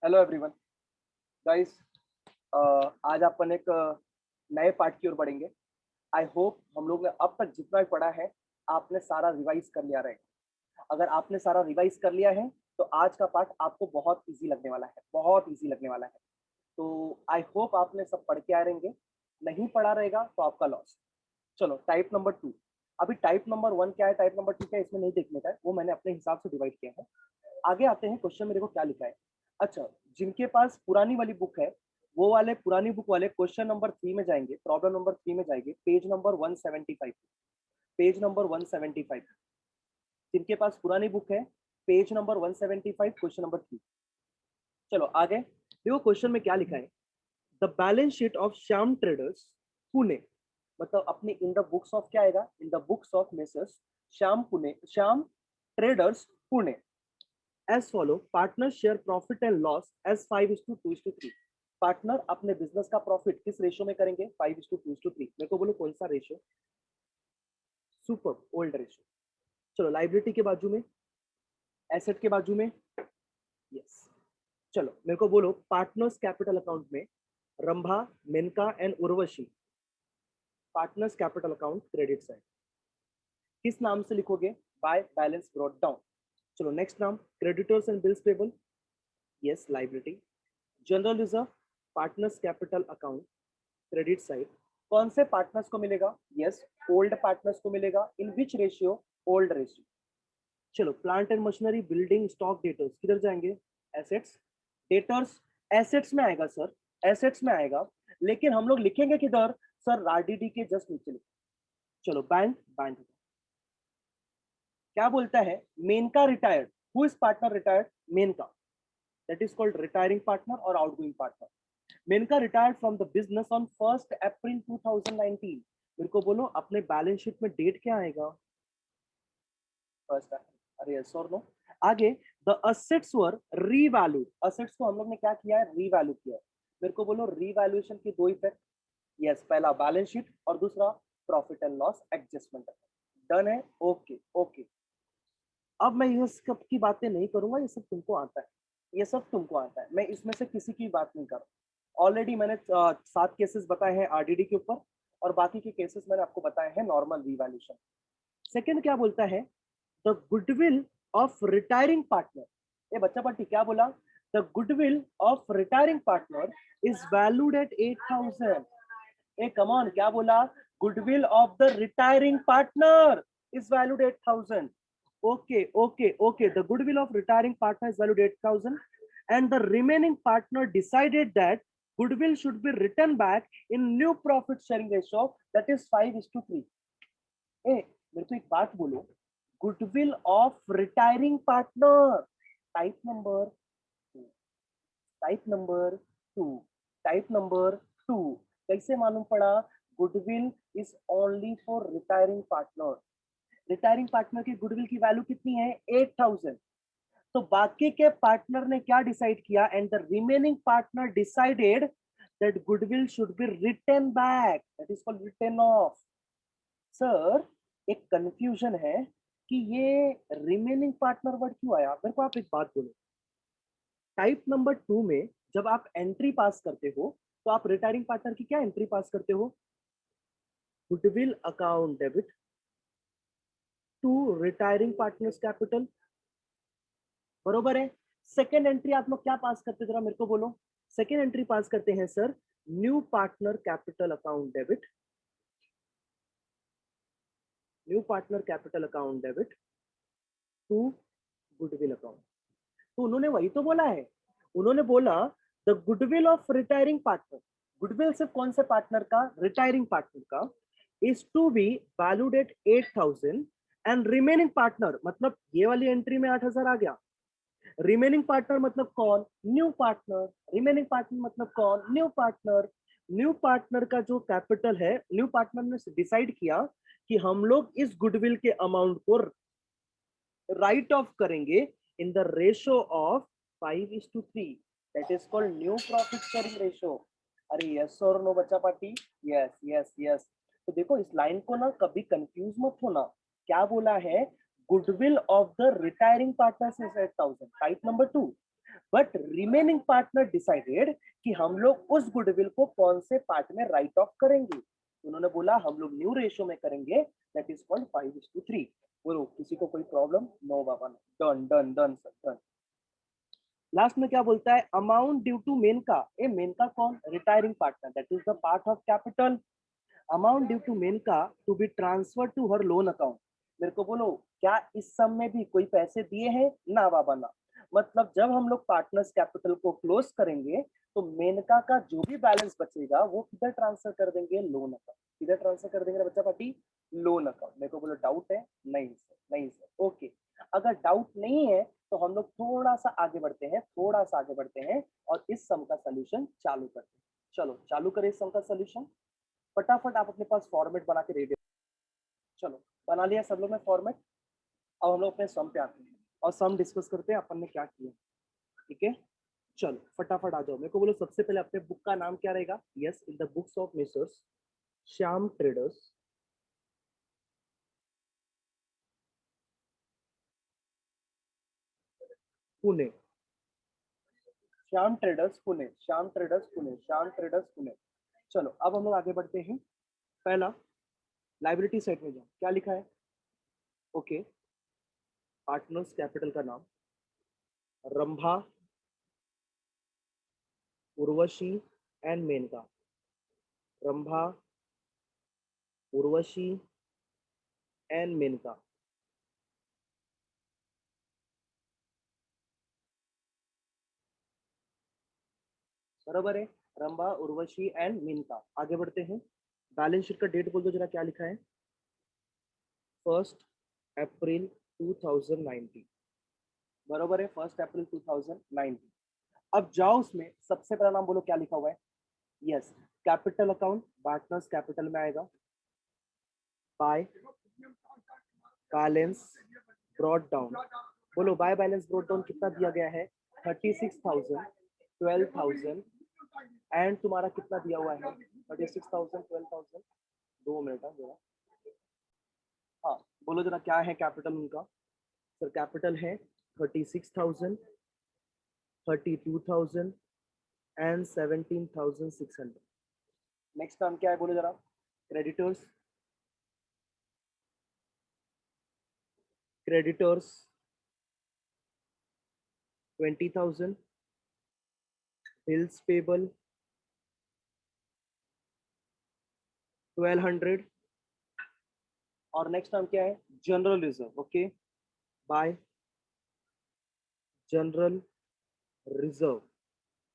Hello everyone guys. आज अपन एक नए पार्ट की ओर बढ़ेंगे। आई होप हम लोग ने अब तक जितना भी पढ़ा है आपने सारा रिवाइज कर लिया रहेगा। अगर आपने सारा रिवाइज कर लिया है तो आज का पार्ट आपको बहुत इजी लगने वाला है, बहुत इजी लगने वाला है। तो आई होप आपने सब पढ़ के आए रहेंगे। नहीं पढ़ा रहेगा तो आपका लॉस। चलो टाइप नंबर 2। अभी टाइप नंबर 1 क्या है, टाइप नंबर 2 क्या है, इसमें नहीं देखने का है, वो मैंने अपने हिसाब से डिवाइड किया है। आगे आते हैं, क्वेश्चन मेरे को क्या लिखा है। अच्छा, जिनके पास पुरानी वाली बुक है वो वाले पुरानी बुक वाले क्वेश्चन नंबर 3 में जाएंगे, प्रॉब्लम नंबर 3 में जाएंगे, पेज नंबर 175। Page number 175। जिनके पास पुरानी बुक है, पेज नंबर 175, क्वेश्चन नंबर 3। चलो आगे देखो, क्वेश्चन में क्या लिखा है। The balance sheet of Shyam traders Pune, मतलब अपनी इन द बुक्स ऑफ क्या आएगा, in the books of messrs Shyam traders Pune as follow. Partner share profit and loss as 5:2:3। Partner अपने बिजनेस का प्रॉफिट किस रेशियो में करेंगे, 5:2:3। मेरे को बोलो कौन सा रेशियो। Super old ratio. चलो लाइबिलिटी के बाजू में, एसेट के बाजू में, यस। चलो मेरे को बोलो पार्टनर्स कैपिटल अकाउंट में Rambha, Menaka and Urvashi, partners capital account credit side किस नाम से लिखोगे, बाय बैलेंस ब्रॉट डाउन। चलो नेक्स्ट नाम, creditors and bills payable, yes liability. General reserve, partners capital account credit side कौन से पार्टनर्स को मिलेगा, यस ओल्ड पार्टनर्स को मिलेगा। इन विच रेशियो, ओल्ड रेशियो। चलो plant and machinery, building, stock, debtors किधर जाएंगे, एसेट्स। डेटर्स एसेट्स में आएगा सर, एसेट्स में आएगा, लेकिन हम लोग लिखेंगे किधर सर, आरडीडी के जस्ट नीचे लिखेंगे। चलो बैंक, बैंक क्या बोलता है, Menaka retired, who is partner retired, Menaka, that is called retiring partner और outgoing partner. Menaka retired from the business on 1 April 2019। मेरे को बोलो अपने बैलेंस शीट में डेट क्या आएगा, फर्स्ट। अरे यस और नो। आगे, the assets were revalued, assets को हम लोग ने क्या किया है, रीवैल्यू किया है। मेरे को बोलो रीवैल्यूएशन की दो इफेक्ट, यस पहला बैलेंस शीट और दूसरा profit and loss adjustment. Done है, ओके ओके। अब मैं ये सब की बातें नहीं करूंगा, ये सब तुमको आता है, ये सब तुमको आता है, मैं इसमें से किसी की बात नहीं कर रहा। ऑलरेडी मैंने 7 केसेस बताए हैं आरडीडी के ऊपर, और बाकी के केसेस मैंने आपको बताए हैं नॉर्मल रीवैल्यूएशन। सेकंड क्या बोलता है, the goodwill of retiring partner. ये बच्चा पार्टी क्या बोला, the goodwill of retiring partner is valued at 8,000। ए कमान क्या बोला, goodwill of the retiring partner is valued 8,000। Okay, okay, okay. The goodwill of retiring partner is valued 8,000, and the remaining partner decided that goodwill should be written back in new profit sharing ratio, that is 5:3। ए मेरे को एक बात बोलो, goodwill of retiring partner, type number 2, type number 2, type number 2, कैसे मालूम पड़ा, goodwill is only for retiring partner. Retiring partner की goodwill की वैल्यू कितनी है, 8,000। तो बाकी के पार्टनर ने क्या डिसाइड किया, and the remaining partner decided that goodwill should be return back, that is called return of. Sir एक कंफ्यूजन है कि ये रिमेनिंग पार्टनर वर्ड क्यों आया। मेरे को आप एक बात बोलो, टाइप नंबर 2 में जब आप एंट्री पास करते हो तो आप रिटायरिंग पार्टनर की क्या एंट्री पास करते हो, goodwill account debit to retiring partners capital, बरोबर है। सेकेंड एंट्री आप लोग क्या पास करते, जरा मेरे को बोलो। सेकेंड एंट्री पास करते हैं sir, new partner capital account debit, new partner capital account debit to goodwill account. तो उन्होंने वही तो बोला है, उन्होंने बोला the goodwill of retiring partner, goodwill सिर्फ कौन से पार्टनर का, रिटायरिंग पार्टनर का, is to be valued at 8,000, and remaining partner मतलब ये वाली एंट्री में 8,000 आ गया। रिमेनिंग पार्टनर मतलब कौन, न्यू पार्टनर। रिमेनिंग पार्टनर मतलब कौन, न्यू पार्टनर। न्यू पार्टनर का जो कैपिटल है, न्यू पार्टनर ने डिसाइड किया कि हम लोग इस गुडविल के अमाउंट को राइट ऑफ करेंगे in the ratio of 5:3, that is called new profit sharing ratio. अरे यस और नो बच्चा पार्टी, यस यस यस। तो देखो इस लाइन को ना कभी कंफ्यूज मत होना, क्या बोला है, goodwill of the retiring partners is 8,000, type number 2। But remaining partner decided कि हम लोग उस गुडविल को कौन से पार्ट में राइट ऑफ करेंगे। उन्होंने बोला हम लोग न्यू रेशियो में करेंगे, दैट इज कॉल्ड 5:3। बोलो किसी को कोई प्रॉब्लम? नो बाबा, done done done sir done. Last में क्या बोलता है? Amount due to Menaka. ए मेनका कौन? Retiring partner, that is the part of capital. Amount due to Menaka to be transfer to her loan account. मेरे को बोलो क्या इस सम में भी कोई पैसे दिए हैं? ना बाबा ना। मतलब जब हम लोग पार्टनर्स कैपिटल को क्लोज करेंगे तो मेनका का जो भी बैलेंस बचेगा वो किधर ट्रांसफर कर देंगे? Loan account. किधर ट्रांसफर कर देंगे बच्चा पार्टी? Loan account. मेरे को बोलो डाउट है? नहीं सर, नहीं सर। ओके, अगर डाउट नहीं है तो हम लोग थोड़ा सा आगे बढ़ते हैं, थोड़ा सा आगे बढ़ते हैं और इस सम का सोल्यूशन चालू करते हैं। चलो चालू करें इस सम का सोल्यूशन। फटाफट आप अपने पास फॉर्मेट बना के रेडी। चलो बना लिया सब लोग ने फॉर्मेट। अब हम लोग अपने सम पे आते हैं और सम डिस्कस करते हैं अपन ने क्या किया। ठीक है, चलो फटाफट आ जाओ। मेरे को बोलो सबसे पहले अपने बुक का नाम क्या रहेगा? Yes, in the books of misters Shyam traders, Pune. Shyam traders Pune, Shyam traders Pune, Shyam traders Pune. चलो अब हम लोग आगे बढ़ते हैं। पहला लाइबिलिटी साइड में जाओ, क्या लिखा है? ओके, पार्टनर्स कैपिटल का नाम रंभा, उर्वशी एंड मेनका। रंभा, उर्वशी एंड मेनका। बराबर है, रंभा, उर्वशी एंड मेनका। आगे बढ़ते हैं। बैलेंस शीट का डेट बोल दो जरा, क्या लिखा है? 1 अप्रैल 2019। बराबर है, 1 अप्रैल 2019। अब जाओ उसमें सबसे पहला नाम बोलो क्या लिखा हुआ है? Yes, capital account partners capital में आएगा। Bye balance brought down. बोलो बाय बैलेंस ब्रॉट डाउन कितना दिया गया है? 36,000, 12,000 एंड तुम्हारा कितना दिया हुआ है? 36,000, 12,000। 2 मिनट जरा। हाँ बोलो जरा क्या है कैपिटल उनका? सर कैपिटल है 36,000, 32,000 एंड 17,600। नेक्स्ट नाम क्या है बोलो जरा? क्रेडिटर्स, क्रेडिटर्स 20,000, बिल्स पेबल 1,200 और नेक्स्ट नाम क्या है? General reserve. Okay, bye general reserve.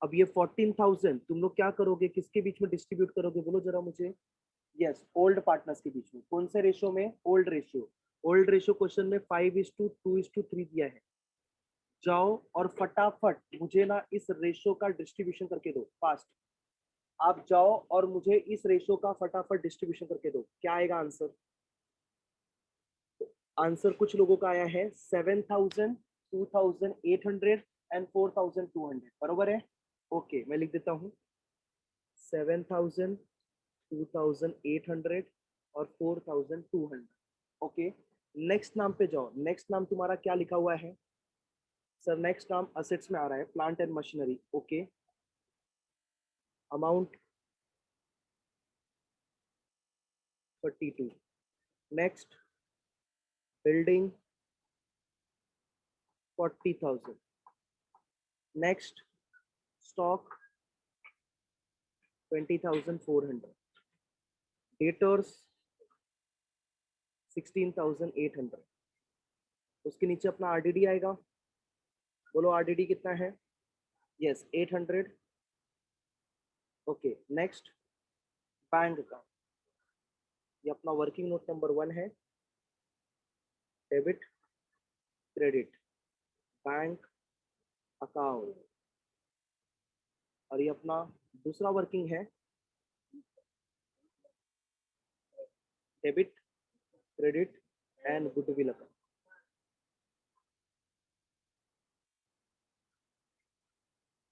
अब ये 14,000 तुम लोग क्या करोगे? किसके बीच में डिस्ट्रीब्यूट करोगे बोलो जरा मुझे? यस, ओल्ड पार्टनर्स के बीच में। कौन से रेशियो में? Old ratio. Old ratio question में 5:2:3 दिया है। जाओ और फटाफट मुझे ना इस रेशियो का डिस्ट्रीब्यूशन करके दो फास्ट। आप जाओ और मुझे इस रेशियो का फटाफट डिस्ट्रीब्यूशन करके दो। क्या आएगा आंसर? आंसर कुछ लोगों का आया है 7,000, 2,800 एंड 4,200। बरोबर है? ओके, मैं लिख देता हूँ 7,000, 2,800 और 4,200। ओके, नेक्स्ट नाम पे जाओ। नेक्स्ट नाम तुम्हारा क्या लिखा हुआ है? सर नेक्स्ट नाम असेट्स में आ रहा है, plant and machinery. Okay, amount 32। Next building 40,000। Next stock 20,400। Debtors 16,800। उसके नीचे अपना आरडीडी आएगा। बोलो आरडीडी कितना है? यस 800। ओके, नेक्स्ट बैंक का, ये अपना वर्किंग नोट नंबर 1 है। Debit credit bank account. और ये अपना दूसरा वर्किंग है, debit credit and goodwill account.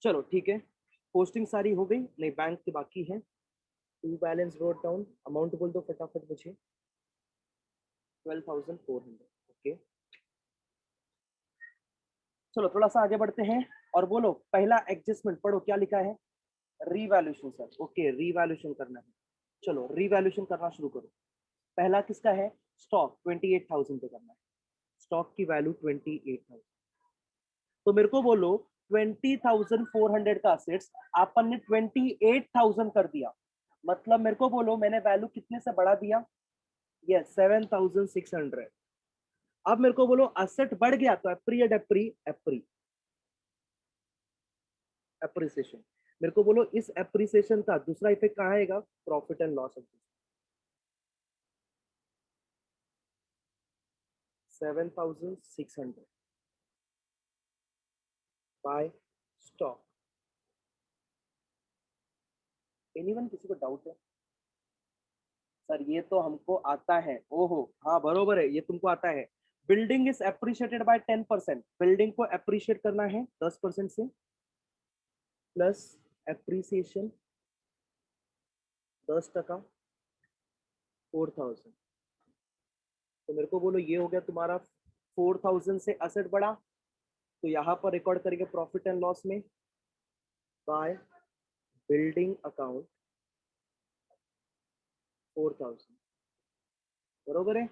चलो ठीक है, पोस्टिंग सारी हो गई? नहीं, बैंक के बाकी है। To balance brought down, amount बोल दो फटाफट मुझे। 12,400। ओके, चलो थोड़ा सा आगे बढ़ते हैं। और बोलो पहला एडजस्टमेंट पढ़ो, क्या लिखा है? रीवैल्यूएशन सर, ओके रीवैल्यूएशन करना है। चलो रीवैल्यूएशन करना शुरू करो। पहला किसका है? स्टॉक 28,000 पे करना है। स्टॉक की वैल्यू 28,000, तो मेरे को बोलो 20,400 का असेट्स अपन ने 28,000 कर दिया, मतलब मेरे को बोलो मैंने वैल्यू कितने से बढ़ा दिया? यस 7,600। अब मेरे को बोलो असेट बढ़ गया तो एप्री या डेप्री? एप्री, एप्रिसिएशन। मेरे को बोलो इस एप्रिसिएशन का दूसरा इफेक्ट कहाँ आएगा? Profit and loss account. 7,600 by stock. Anyone, किसी को डाउट है? सर ये तो हमको आता है, ओहो हाँ बरोबर है, ये तुमको आता है। Building is appreciated by 10%, building को अप्रिशिएट करना है 10% से, प्लस एप्रिसिएशन 10%, 4,000। तो मेरे को बोलो ये हो गया तुम्हारा 4,000 से असेट बढ़ा, तो यहाँ पर रिकॉर्ड करेंगे प्रॉफिट एंड लॉस में बाय बिल्डिंग अकाउंट 4,000, बरोबर है?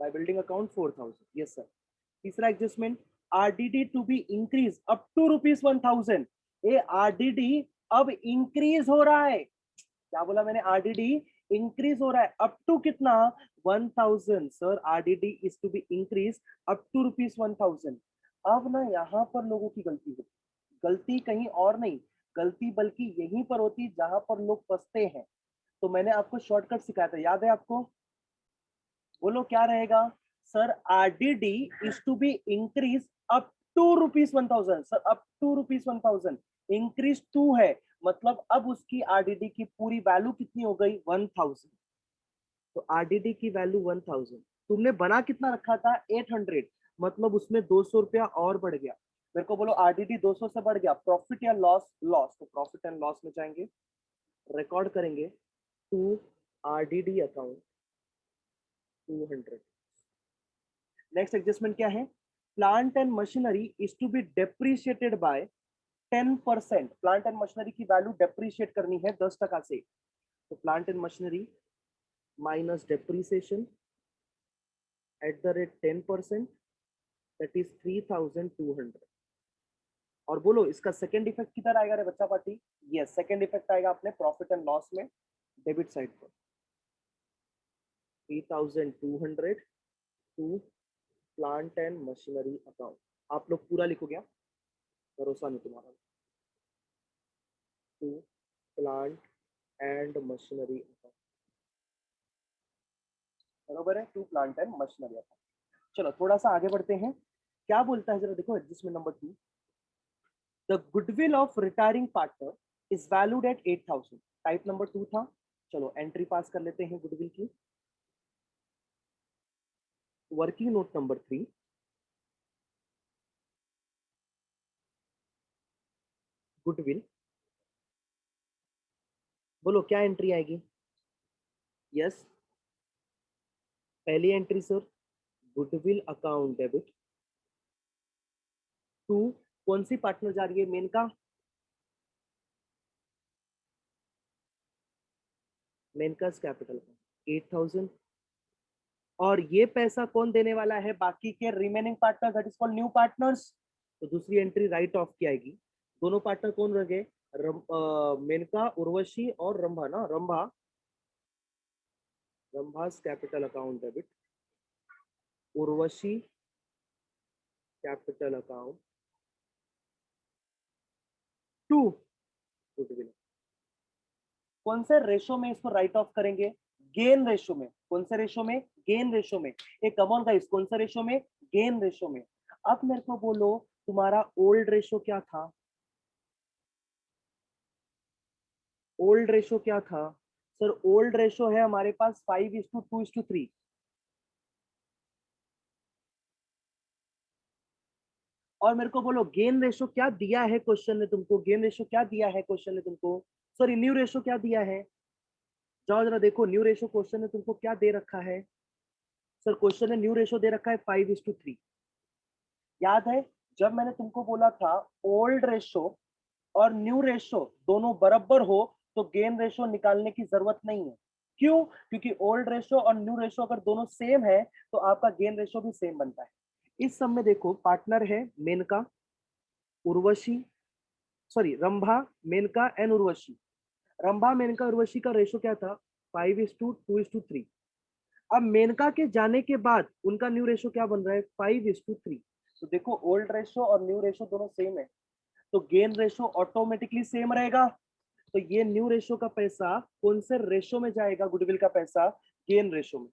By building account 4,000, yes sir. तीसरा adjustment, RDD to be increase up to ₹1,000। ये आरडीडी अब इंक्रीज हो रहा है, क्या बोला मैंने? आरडीडी इंक्रीज हो रहा है अप टू कितना? 1,000। Sir RDD is to be increase up to ₹1,000। अब ना यहाँ पर लोगों की गलती होती, गलती कहीं और नहीं, गलती बल्कि यहीं पर होती जहां पर लोग फंसते हैं। तो मैंने आपको शॉर्टकट सिखाया था, याद है आपको? बोलो क्या रहेगा? Sir RDD is to be increase up to ₹1,000। Sir up to ₹1,000, increase to है, मतलब अब उसकी आरडीडी की पूरी वैल्यू कितनी हो गई? 1,000। तो आरडीडी की वैल्यू 1,000, तुमने बना कितना रखा था? 800, मतलब उसमें 200 रुपया और बढ़ गया। मेरे को बोलो आरडीडी 200 से बढ़ गया, प्रॉफिट या लॉस? लॉस। तो प्रॉफिट एंड लॉस में जाएंगे, रिकॉर्ड करेंगे to RDD account 200। Next adjustment क्या है? Plant and machinery is to be depreciated by 10%। Plant and machinery की वैल्यू डेप्रिशिएट करनी है 10% से, तो plant and machinery minus depreciation at the rate 10%, that is 3,200। और बोलो इसका सेकेंड इफेक्ट किधर आएगा रे बच्चा पार्टी? यस सेकेंड इफेक्ट आएगा अपने प्रॉफिट एंड लॉस में, डेबिट साइड पर 3,200 to plant and machinery account. आप लोग पूरा लिखो क्या? भरोसा नहीं तुम्हारा। To plant and machinery account, बरोबर है? To plant and machinery account. चलो थोड़ा सा आगे बढ़ते हैं, क्या बोलता है जरा देखो adjustment number 2। The goodwill of retiring partner is valued at 8,000, type number 2 था। चलो एंट्री पास कर लेते हैं गुडविल की। Working note number 3, goodwill. बोलो क्या एंट्री आएगी? यस पहली entry sir goodwill account debit to, कौन सी पार्टनर जा रही है? मेन का, मेन का कैपिटल 8,000। और ये पैसा कौन देने वाला है? बाकी के remaining partner, that is called new partners. तो दूसरी एंट्री राइट ऑफ की आएगी। दोनों पार्टनर कौन रह गए? मेनका, उर्वशी और रंभा ना, Rambha, Rambha's capital account debit, Urvashi capital account to goodwill. कौन से रेशो में इसको राइट ऑफ करेंगे? गेन रेशो में। कौन से रेशो में? गेन रेशो में। एक कम ऑन गाइस, कौन सा रेशो में? गेन रेशो में। अब मेरे को बोलो तुम्हारा ओल्ड रेशो क्या था? ओल्ड रेशो क्या था? सर ओल्ड रेशो है हमारे पास 5:2:3। और मेरे को बोलो गेन रेशो क्या दिया है क्वेश्चन ने तुमको? गेन रेशो क्या दिया है क्वेश्चन ने तुमको? सॉरी न्यू रेशो क्या दिया है? जाओ जरा देखो न्यू रेशो क्वेश्चन ने तुमको क्या दे रखा है। सर क्वेश्चन ने न्यू रेशो दे रखा है 5:3। याद है जब मैंने तुमको बोला था ओल्ड रेशो और न्यू रेशो दोनों बराबर हो तो गेन रेशो निकालने की जरूरत नहीं है। क्यों? क्योंकि ओल्ड रेशो और न्यू रेशो अगर दोनों सेम है तो आपका गेन रेशो भी सेम बनता है। इस सब में देखो पार्टनर है मेनका, उर्वशी, सॉरी रंभा, मेनका एंड उर्वशी। रंभा मेनका उर्वशी का रेशो क्या था? 5:2:3। अब मेनका के जाने के बाद उनका न्यू रेशो क्या बन रहा है? 5:3। तो देखो ओल्ड रेशो और न्यू रेशो दोनों सेम है तो गेन रेशो ऑटोमेटिकली सेम रहेगा। तो ये न्यू रेशो का पैसा कौन से रेशो में जाएगा? गुडविल का पैसा गेन रेशो में।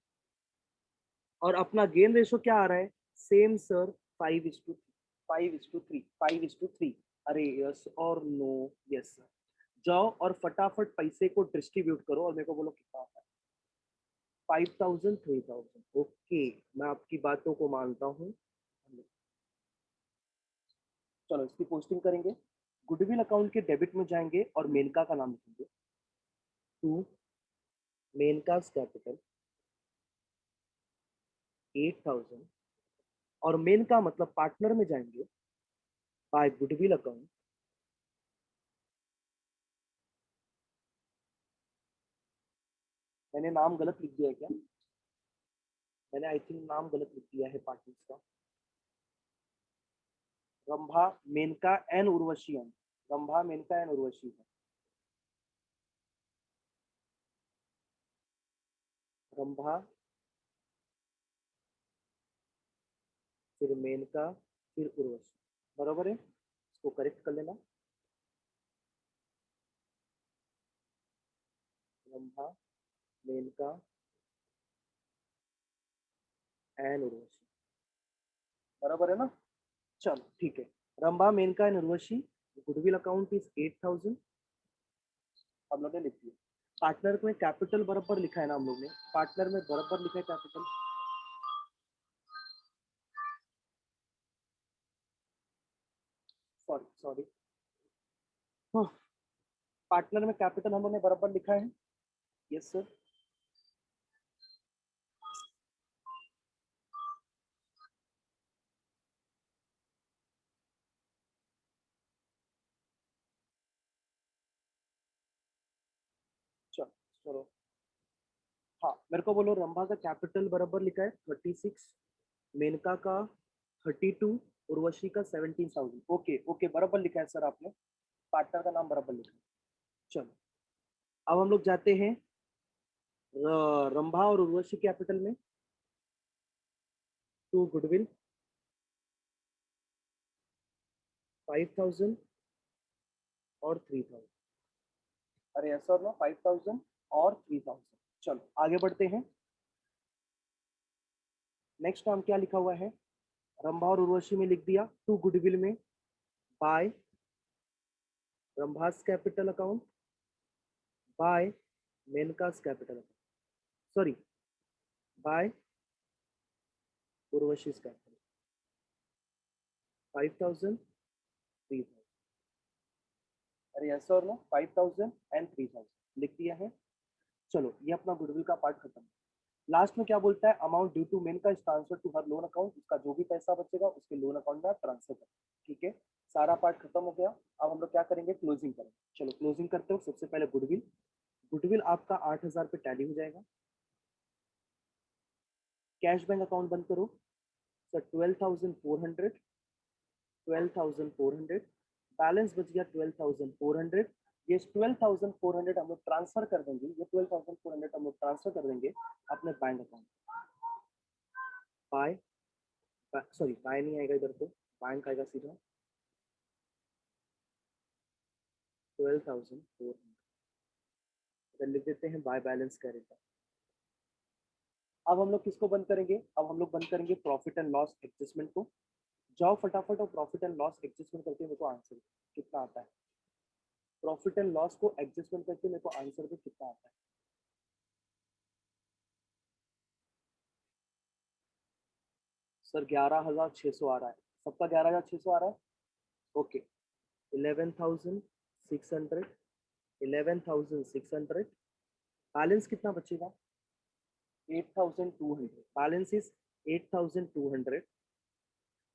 और अपना गेन रेशो क्या आ रहा है? Same sir, 5:3, 5:3। अरे यस और नो? Yes sir. जाओ और फटाफट पैसे को डिस्ट्रीब्यूट करो और मेरे को बोलो कितना आता है। 5,000, 3,000। ओके, मैं आपकी बातों को मानता हूँ। चलो इसकी पोस्टिंग करेंगे। गुडविल अकाउंट के डेबिट में जाएंगे और मेनका का नाम लिखेंगे। टू मेनका कैपिटल 8,000 और मेनका मतलब पार्टनर में जाएंगे बाय गुडविल अकाउंट। मैंने नाम गलत लिख दिया है क्या? मैंने आई थिंक नाम गलत लिख दिया है पार्टनर्स का। रंभा, मेनका एंड उर्वशी है। रंभा, मेनका एंड उर्वशी है। रंभा, फिर मेनका, फिर उर्वशी। बराबर है, इसको करेक्ट कर लेना। रंभा, मेनका एंड उर्वशी। बराबर है ना? चलो ठीक है। Rambha, Menaka and Urvashi, goodwill account is 8,000। हम लोग ने लिख दिया। पार्टनर में कैपिटल बराबर लिखा है ना हम लोग ने? पार्टनर में बराबर लिखा है कैपिटल। सॉरी सॉरी, पार्टनर में कैपिटल हम लोग ने बराबर लिखा है। Yes sir. चलो चलो, हाँ मेरे को बोलो रंभा का कैपिटल बराबर लिखा है 36, मेनका का 32, उर्वशी का 17,000। ओके ओके, बराबर लिखा है सर आपने। पार्टनर का नाम बराबर लिखा है। चलो अब हम लोग जाते हैं रंभा और उर्वशी कैपिटल में। टू गुडविल 5,000 और 3,000। अरे यस और नो, 5,000 और 3,000। चलो आगे बढ़ते हैं। नेक्स्ट नाम क्या लिखा हुआ है? रंभा और उर्वशी में लिख दिया। टू गुडविल में by Rambha's capital account, by Menaka's capital account, sorry by Urvashi's capital. 5,000, 3,000। अरे यस और नो, 5,000 एंड 3,000 लिख दिया है। चलो ये अपना गुडविल का पार्ट खत्म। लास्ट में क्या बोलता है? Amount due to Menaka transfer to her loan account. उसका जो भी पैसा बचेगा उसके लोन अकाउंट में आप ट्रांसफर करें। ठीक है, सारा पार्ट खत्म हो गया। अब हम लोग क्या करेंगे? क्लोजिंग करेंगे। चलो क्लोजिंग करते हो। सबसे पहले गुडविल। गुडविल आपका 8,000 पे टैली हो जाएगा। कैश बैंक अकाउंट बंद करो सर। 12,400, 12,400 बैलेंस बच गया। 12,400। ये 12,400 हम लोग ट्रांसफर कर देंगे। ये 12,400 हम लोग ट्रांसफर कर देंगे अपने bank account. Bye, sorry bye नहीं आएगा इधर, तो बैंक आएगा सीधा। 12,400 इधर लिख देते हैं बाय बैलेंस करेगा। अब हम लोग किसको बंद करेंगे? अब हम लोग बंद करेंगे प्रॉफिट एंड लॉस एडजस्टमेंट को। जाओ फटाफट और प्रॉफिट एंड लॉस एडजस्टमेंट करके मेरे को आंसर कितना आता है। प्रॉफिट एंड लॉस को एडजस्टमेंट करके मेरे को आंसर भी कितना आता है। सर 11,600 आ रहा है। सबका 11,600 आ रहा है। ओके, 11,600, 11,600। बैलेंस कितना बचेगा? 8,200। Balance is 8,200।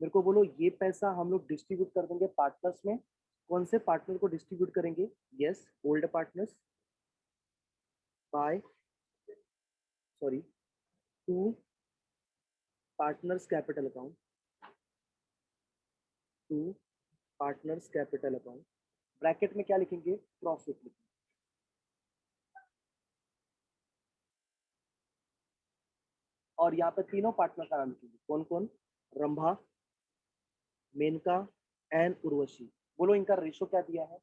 मेरे को बोलो ये पैसा हम लोग डिस्ट्रीब्यूट कर देंगे पार्टनर्स में। कौन से पार्टनर को डिस्ट्रीब्यूट करेंगे? Yes, old partners bye, sorry, to partners capital account, to partners capital account. Bracket में क्या लिखेंगे? प्रॉफिट लिखेंगे। और यहाँ पे तीनों पार्टनर का नाम लिखेंगे। कौन कौन? रंभा, मेनका एंड उर्वशी। बोलो इनका रेशो क्या दिया है?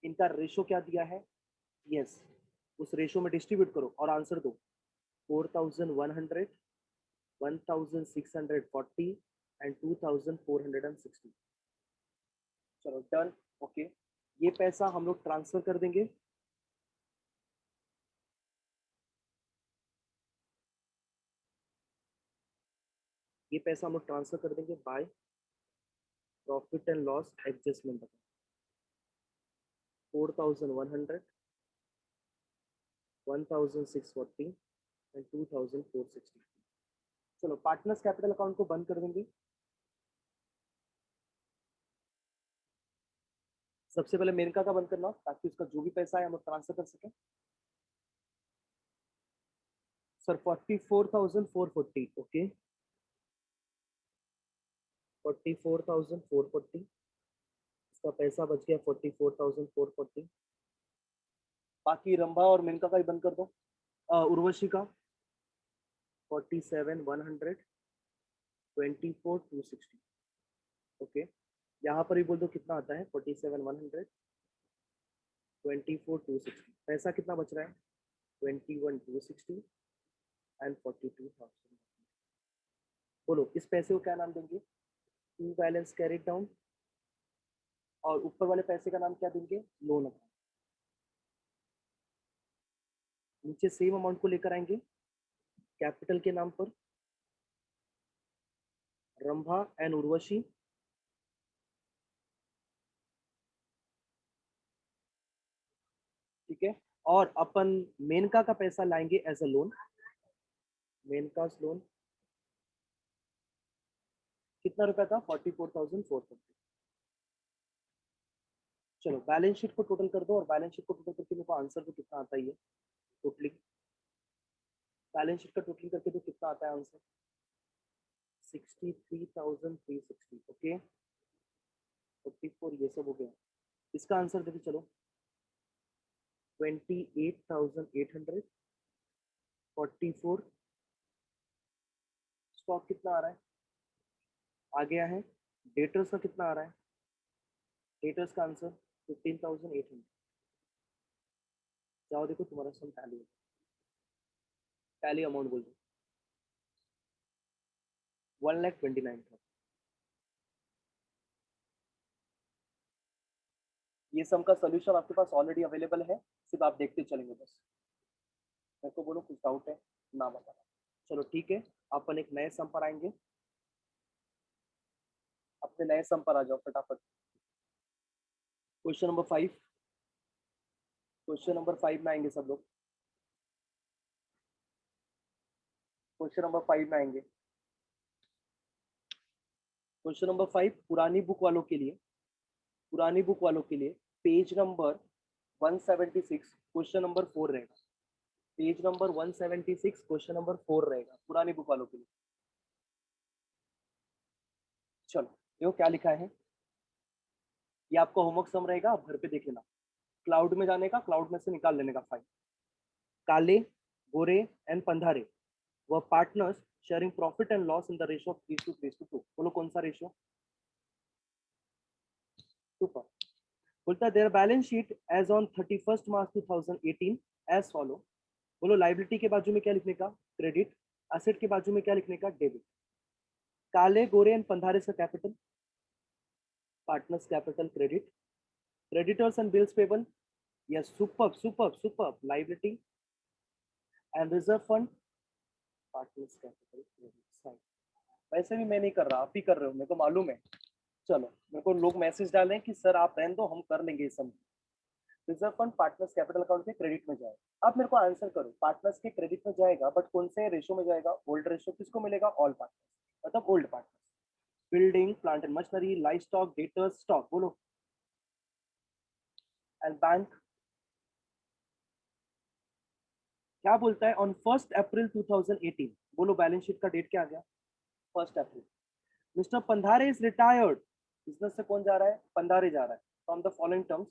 इनका रेशो क्या दिया है? यस, उस रेशो में डिस्ट्रीब्यूट करो और आंसर दो। 4100, 1640 एंड 2460। चलो डन। ओके, ये पैसा हम लोग ट्रांसफर कर देंगे। ये पैसा हम लोग ट्रांसफर कर देंगे by profit and loss adjustment account. 4100, 1640 and 2460। चलो पार्टनर्स कैपिटल अकाउंट को बंद कर देंगे। सबसे पहले मेनका का बंद करना, ताकि उसका जो भी पैसा है हम लोग ट्रांसफर कर सकें। सर 44,440। ओके, 44,440। इसका पैसा बच गया 44,440। बाकी रंभा और मेनका का ही बंद कर दो। उर्वशी का 47,100, 24,260। ओके, यहाँ पर ही बोल दो कितना आता है। 47,100, 24,260। पैसा कितना बच रहा है? 21,260 एंड 42,000। बोलो इस पैसे को क्या नाम देंगे? To balance carried down. और ऊपर वाले पैसे का नाम क्या देंगे? Loan account. नीचे सेम अमाउंट को लेकर आएंगे कैपिटल के नाम पर, रंभा एंड उर्वशी। ठीक है, और अपन मेनका का पैसा लाएंगे as a loan. Menaka loan कितना रुपया था? 44,440। चलो बैलेंस शीट को टोटल कर दो, और बैलेंस शीट को टोटल करके मेरे को आंसर तो कितना आता है? ये टोटलिंग बैलेंस शीट का टोटलिंग करके तो कितना आता है आंसर? 63,360। ओके, 44 ये सब हो गया। इसका आंसर देखो चलो, 28,800, 44। स्टॉक कितना आ रहा है? आ गया है। डेटर्स का कितना आ रहा है? डेटर्स का आंसर 15,800। जाओ देखो तुम्हारा सम टैली है। टैली अमाउंट बोल दो। 1,29,000। ये सम का सोल्यूशन आपके पास ऑलरेडी अवेलेबल है, सिर्फ आप देखते चलेंगे बस। मेरे को बोलो कुछ डाउट है ना बताना। चलो ठीक है, अपन एक नए सम पर आएंगे। अपने नए सम पर आ जाओ फटाफट। Question number 5। क्वेश्चन नंबर 5 में आएंगे सब लोग। क्वेश्चन नंबर 5 में आएंगे। क्वेश्चन नंबर 5 पुरानी बुक वालों के लिए, पुरानी बुक वालों के लिए पेज नंबर 176 क्वेश्चन नंबर 4 रहेगा। पेज नंबर 176 क्वेश्चन नंबर 4 रहेगा पुरानी बुक वालों के लिए। चलो देखो क्या लिखा है। ये आपका होमवर्क सम रहेगा, आप घर पे देख लेना। क्लाउड में जाने का, क्लाउड में से निकाल लेने का फाइल। काले, गोरे and पंधारे were partners sharing profit and loss in the ratio of 3:2. बोलो कौन सा रेशियो? 2 पर। बोलता है their balance sheet as on 31st March 2018 as follow। बोलो लाइबिलिटी के बाजू में क्या लिखने का? क्रेडिट। एसेट के बाजू में क्या लिखने का? डेबिट। काले, गोरे एंड पंधारे का capital, partners capital credit. Creditors and bills payable, yes super super super, liability and reserve fund, partners capital credit side. वैसे भी मैं नहीं कर रहा, आप ही कर रहे हो, मेरे को मालूम है। चलो मेरे को लोग मैसेज डालें कि सर आप रहने दो, हम कर लेंगे इस सब। Reserve fund partners capital account के क्रेडिट में जाएगा। आप मेरे को आंसर करो, पार्टनर्स के क्रेडिट में जाएगा, बट कौन से रेशो में जाएगा? Old ratio. किसको मिलेगा? ऑल पार्टनर्स, मतलब old partners. Building, plant and machinery, live stock, debtors, stock, बोलो। एंड बैंक क्या बोलता है? ऑन 1 अप्रैल 2018, बोलो बैलेंस शीट का डेट क्या आ गया? 1 April. Mister Pandhare is retired, business से कौन जा रहा है? पंधारे जा रहा है। From the following terms,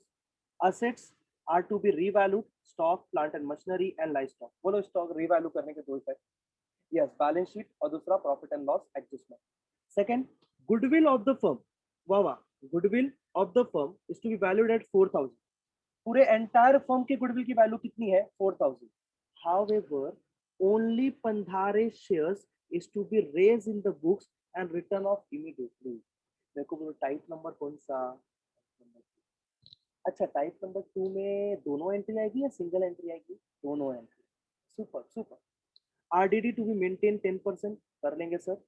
assets are to be revalued, stock, plant and machinery and live stock. बोलो स्टॉक रीवैल्यू करने के दो इफेक्ट। यस, बैलेंस शीट, और दूसरा profit and loss adjustment. Second, goodwill of the firm, वाह वाह, goodwill of the firm is to be valued at 4000। पूरे entire firm के गुडविल की वैल्यू कितनी है? 4000। However, only Pandhare shares is to be raised in the books and written off immediately. मेरे को बोलो टाइप नंबर कौन सा? अच्छा, टाइप नंबर 2 में दोनों एंट्री आएगी या सिंगल एंट्री आएगी? दोनों entry. Super super. RDD to be maintain 10%, कर लेंगे sir.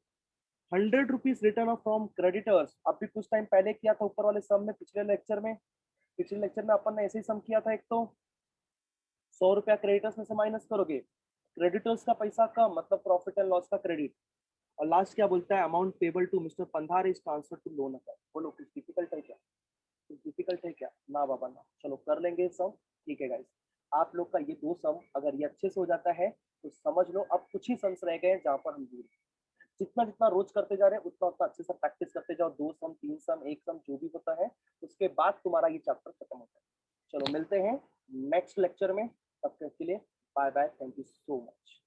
100 rupees return off from creditors, अभी कुछ टाइम पहले किया था ऊपर वाले सम में, पिछले लेक्चर में अपन ने ऐसे ही सम किया था। एक तो 100 रुपया क्रेडिटर्स में से माइनस करोगे, क्रेडिटर्स का पैसा कम, मतलब प्रॉफिट एंड लॉस का क्रेडिट। और लास्ट क्या बोलता है? Amount payable to mister Pandhar is transfer to loan account. बोलो कुछ डिफिकल्ट है क्या? कुछ डिफिकल्ट है क्या? ना बाबा ना। चलो कर लेंगे सम। ठीक है गाइस, आप लोग का ये दो सम अगर ये अच्छे से हो जाता है तो समझ लो अब कुछ ही सम्स रह गए जहां पर हम दूर। जितना जितना रोज करते जा रहे हैं उतना उतना अच्छे से प्रैक्टिस करते जाओ। दो सम, तीन सम, एक सम, जो भी होता है, उसके बाद तुम्हारा ये चैप्टर खत्म होता है। चलो मिलते हैं नेक्स्ट लेक्चर में, तब तक के लिए bye bye, thank you so much.